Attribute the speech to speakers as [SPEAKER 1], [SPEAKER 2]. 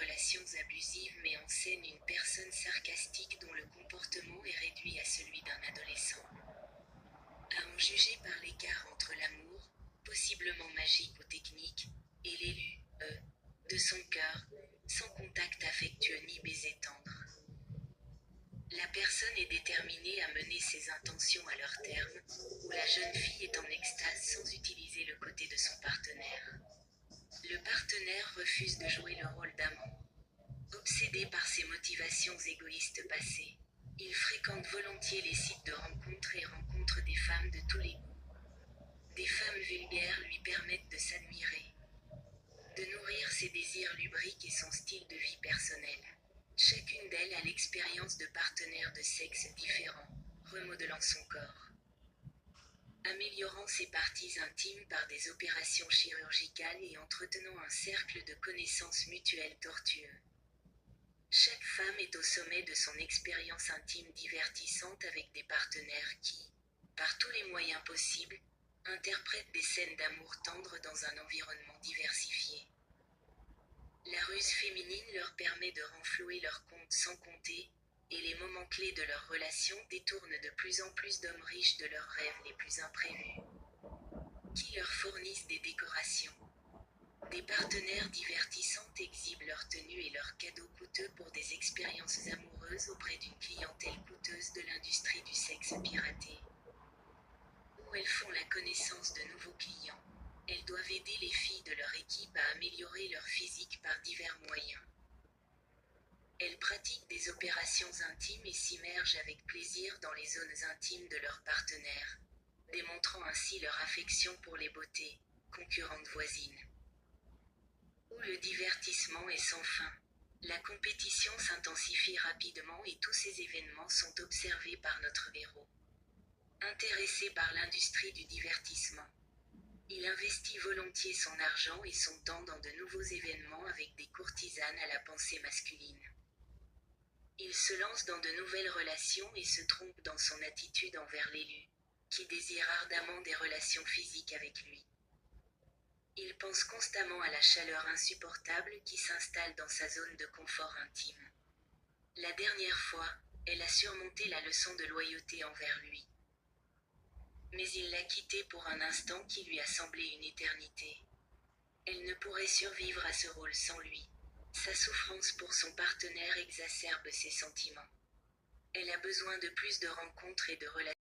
[SPEAKER 1] relations abusives met en scène une personne sarcastique dont le comportement est réduit à celui d'un adolescent. À en juger par l'écart entre l'amour, possiblement magique ou technique, et l'élu, de son cœur, sans contact affectueux ni baiser tendre. La personne est déterminée à mener ses intentions à leur terme, où la jeune fille est en extase sans utiliser le côté de son partenaire. Le partenaire refuse de jouer le rôle d'amant. Obsédé par ses motivations égoïstes passées, il fréquente volontiers les sites de rencontres et rencontre des femmes de tous les goûts. Des femmes vulgaires lui permettent de s'admirer, de nourrir ses désirs lubriques et son style de vie personnel. Chacune d'elles a l'expérience de partenaires de sexe différents, remodelant son corps, améliorant ses parties intimes par des opérations chirurgicales et entretenant un cercle de connaissances mutuelles tortueux. Chaque femme est au sommet de son expérience intime divertissante avec des partenaires qui, par tous les moyens possibles, interprètent des scènes d'amour tendre dans un environnement diversifié. La ruse féminine leur permet de renflouer leur compte sans compter, et les moments clés de leur relation détournent de plus en plus d'hommes riches de leurs rêves les plus imprévus, qui leur fournissent des décorations. Des partenaires divertissants exhibent leurs tenues et leurs cadeaux coûteux pour des expériences amoureuses auprès d'une clientèle coûteuse de l'industrie du sexe piraté. Où elles font la connaissance de nouveaux clients, elles doivent aider les filles de leur équipe à améliorer leur physique par divers moyens. Elles pratiquent des opérations intimes et s'immergent avec plaisir dans les zones intimes de leurs partenaires, démontrant ainsi leur affection pour les beautés, concurrentes voisines. Où le divertissement est sans fin, la compétition s'intensifie rapidement et tous ces événements sont observés par notre héros. Intéressé par l'industrie du divertissement, il investit volontiers son argent et son temps dans de nouveaux événements avec des courtisanes à la pensée masculine. Il se lance dans de nouvelles relations et se trompe dans son attitude envers l'élu, qui désire ardemment des relations physiques avec lui. Il pense constamment à la chaleur insupportable qui s'installe dans sa zone de confort intime. La dernière fois, elle a surmonté la leçon de loyauté envers lui. Mais il l'a quittée pour un instant qui lui a semblé une éternité. Elle ne pourrait survivre à ce rôle sans lui. Sa souffrance pour son partenaire exacerbe ses sentiments. Elle a besoin de plus de rencontres et de relations.